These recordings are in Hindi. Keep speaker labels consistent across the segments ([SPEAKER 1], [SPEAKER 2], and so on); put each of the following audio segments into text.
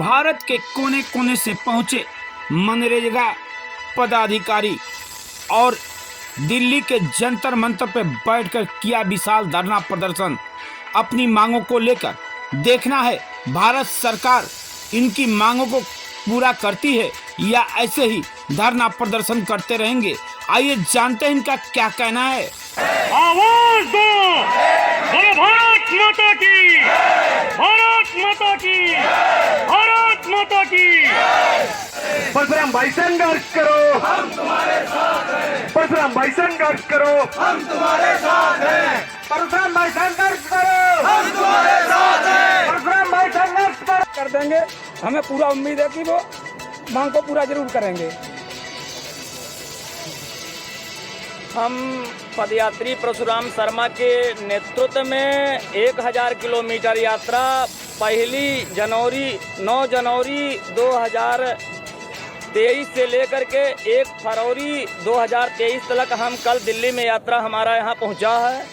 [SPEAKER 1] भारत के कोने कोने से पहुंचे मनरेगा पदाधिकारी और दिल्ली के जंतर मंतर पर बैठकर किया विशाल धरना प्रदर्शन। अपनी मांगों को लेकर देखना है भारत सरकार इनकी मांगों को पूरा करती है या ऐसे ही धरना प्रदर्शन करते रहेंगे। आइए जानते हैं इनका क्या कहना है।
[SPEAKER 2] आवाज दो, बोलो भारत माता की, भारत माता की, भारत माता की।
[SPEAKER 3] परशुराम भाई संघर्ष करो, हम तुम्हारे साथ हैं। परशुराम भाई संघर्ष करो, हम तुम्हारे साथ हैं। परशुराम भाई संघर्ष करो, हम तुम्हारे साथ हैं। परशुराम भाई संघर्ष
[SPEAKER 4] कर देंगे। हमें पूरा उम्मीद है कि वो मांग को पूरा जरूर करेंगे।
[SPEAKER 5] हम पदयात्री परशुराम शर्मा के नेतृत्व में 1000 किलोमीटर यात्रा 9 जनवरी 2023 से लेकर के 1 फरवरी 2023 तक हम कल दिल्ली में यात्रा हमारा यहाँ पहुँचा है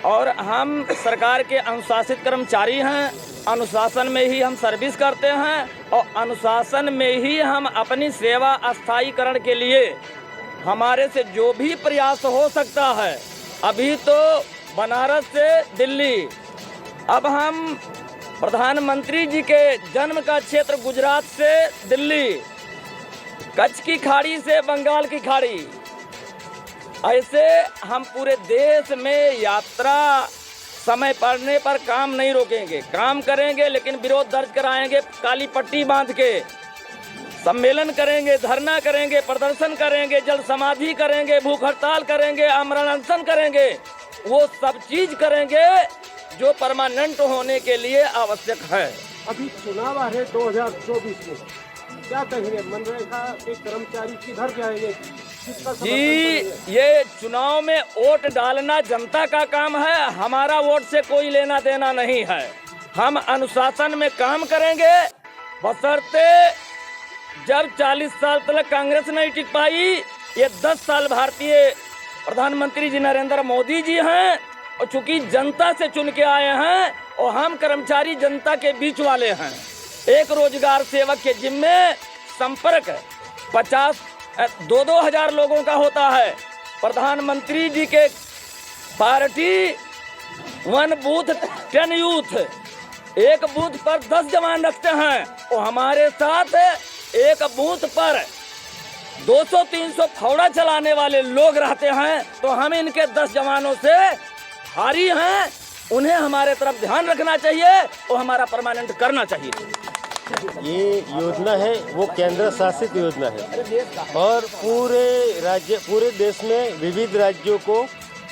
[SPEAKER 5] और हम सरकार के अनुशासित कर्मचारी हैं। अनुशासन में ही हम सर्विस करते हैं और अनुशासन में ही हम अपनी सेवा अस्थायीकरण के लिए हमारे से जो भी प्रयास हो सकता है। अभी तो बनारस से दिल्ली, अब हम प्रधानमंत्री जी के जन्म का क्षेत्र गुजरात से दिल्ली, कच्छ की खाड़ी से बंगाल की खाड़ी, ऐसे हम पूरे देश में यात्रा समय पड़ने पर काम नहीं रोकेंगे, काम करेंगे लेकिन विरोध दर्ज कराएंगे। काली पट्टी बांध के सम्मेलन करेंगे, धरना करेंगे, प्रदर्शन करेंगे, जल समाधि करेंगे, भूख हड़ताल करेंगे, आमरण अनशन करेंगे। वो सब चीज करेंगे जो परमानेंट होने के लिए आवश्यक है।
[SPEAKER 3] अभी चुनाव आ रहे 2024 में, क्या कहेंगे? मनरेगा के कर्मचारी किधर जाएंगे?
[SPEAKER 5] जी, ये चुनाव में वोट डालना जनता का काम है, हमारा वोट से कोई लेना देना नहीं है। हम अनुशासन में काम करेंगे, बशर्ते जब 40 साल तक कांग्रेस नहीं टिक पाई, ये 10 साल भारतीय प्रधानमंत्री जी नरेंद्र मोदी जी हैं और चूंकि जनता से चुन के आए हैं और हम कर्मचारी जनता के बीच वाले हैं। एक रोजगार सेवक के जिम्मे संपर्क 2-2 हजार लोगों का होता है। प्रधानमंत्री जी के पार्टी 1 बूथ 10 यूथ, एक बूथ पर 10 जवान रखते हैं और हमारे साथ एक बूथ पर 200-300 फौड़ा चलाने वाले लोग रहते हैं। तो हम इनके 10 जवानों से हारी हैं, उन्हें हमारे तरफ ध्यान रखना चाहिए और हमारा परमानेंट करना चाहिए।
[SPEAKER 6] ये योजना है वो केंद्र शासित योजना है और पूरे देश में विविध राज्यों को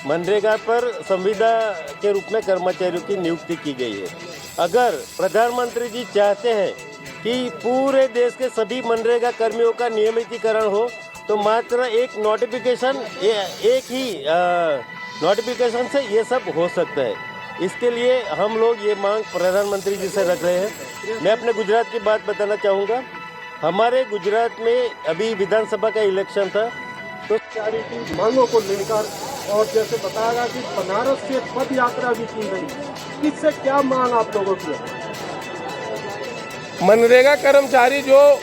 [SPEAKER 6] मनरेगा पर संविदा के रूप में कर्मचारियों की नियुक्ति की गई है। अगर प्रधानमंत्री जी चाहते हैं कि पूरे देश के सभी मनरेगा कर्मियों का नियमितीकरण हो तो मात्र एक नोटिफिकेशन, एक ही नोटिफिकेशन से ये सब हो सकता है। इसके लिए हम लोग ये मांग प्रधानमंत्री जी से रख रहे हैं। मैं अपने गुजरात की बात बताना चाहूँगा। हमारे गुजरात में अभी विधानसभा का इलेक्शन था तो
[SPEAKER 3] कर्मचारी की मांगों को लेकर और जैसे बताया कि बनारस से पद यात्रा भी की गई, इससे क्या मांग आप लोगों की है?
[SPEAKER 4] मनरेगा कर्मचारी जो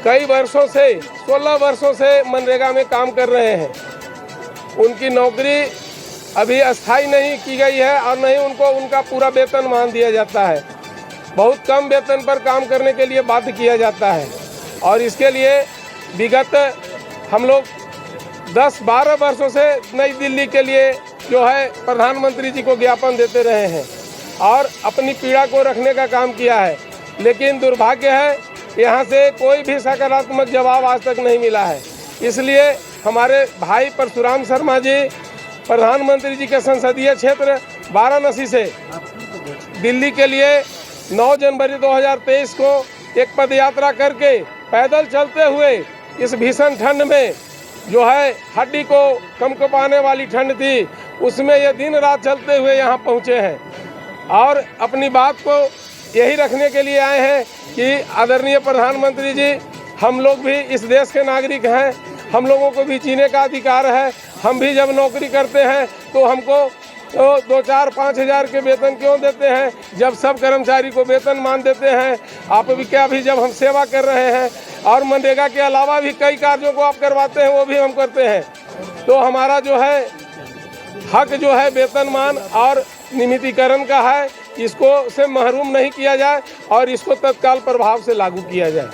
[SPEAKER 4] कई वर्षों से 16 वर्षों से मनरेगा में काम कर रहे हैं, उनकी नौकरी अभी अस्थायी नहीं की गई है और नहीं उनको उनका पूरा वेतन मान दिया जाता है। बहुत कम वेतन पर काम करने के लिए बाध्य किया जाता है और इसके लिए विगत हम लोग 10-12 वर्षों से नई दिल्ली के लिए जो है प्रधानमंत्री जी को ज्ञापन देते रहे हैं और अपनी पीड़ा को रखने का काम किया है। लेकिन दुर्भाग्य है यहाँ से कोई भी सकारात्मक जवाब आज तक नहीं मिला है। इसलिए हमारे भाई परशुराम शर्मा जी प्रधानमंत्री जी के संसदीय क्षेत्र वाराणसी से दिल्ली के लिए 9 जनवरी 2023 को एक पद यात्रा करके पैदल चलते हुए इस भीषण ठंड में जो है हड्डी को कंपकपाने वाली ठंड थी, उसमें ये दिन रात चलते हुए यहाँ पहुँचे हैं और अपनी बात को यही रखने के लिए आए हैं कि आदरणीय प्रधानमंत्री जी, हम लोग भी इस देश के नागरिक हैं, हम लोगों को भी जीने का अधिकार है। हम भी जब नौकरी करते हैं तो हमको तो 2-4-5 हज़ार के वेतन क्यों देते हैं जब सब कर्मचारी को वेतन मान देते हैं। आप भी क्या भी जब हम सेवा कर रहे हैं और मनरेगा के अलावा भी कई कार्यों को आप करवाते हैं वो भी हम करते हैं, तो हमारा जो है हक जो है वेतनमान और नियमितीकरण का है, इसको से महरूम नहीं किया जाए और इसको तत्काल प्रभाव से लागू किया जाए।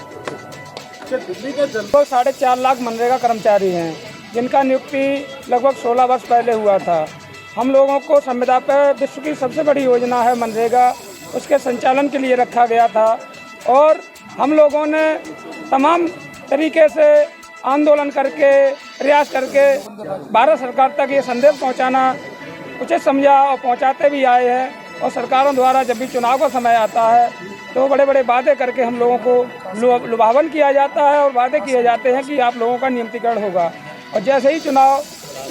[SPEAKER 7] लगभग 4.5 लाख मनरेगा कर्मचारी हैं जिनका नियुक्ति लगभग 16 वर्ष पहले हुआ था। हम लोगों को संविदा पर विश्व की सबसे बड़ी योजना है मनरेगा, उसके संचालन के लिए रखा गया था और हम लोगों ने तमाम तरीके से आंदोलन करके प्रयास करके भारत सरकार तक ये संदेश पहुंचाना उचित समझा और पहुंचाते भी आए हैं। और सरकारों द्वारा जब भी चुनाव का समय आता है तो बड़े बड़े वादे करके हम लोगों को लुभावन किया जाता है और वादे किए जाते हैं कि आप लोगों का नियमितीकरण होगा, और जैसे ही चुनाव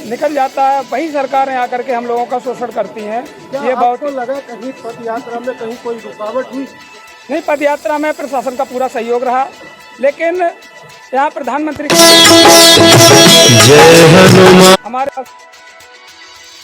[SPEAKER 7] निकल जाता है वहीं सरकारें आकर के हम लोगों का शोषण करती हैं। ये बहुत
[SPEAKER 3] लगा कहीं पद यात्रा में कहीं कोई रुकावट हुई?
[SPEAKER 7] नहीं, पद यात्रा में प्रशासन का पूरा सहयोग रहा, लेकिन यहाँ प्रधानमंत्री हमारे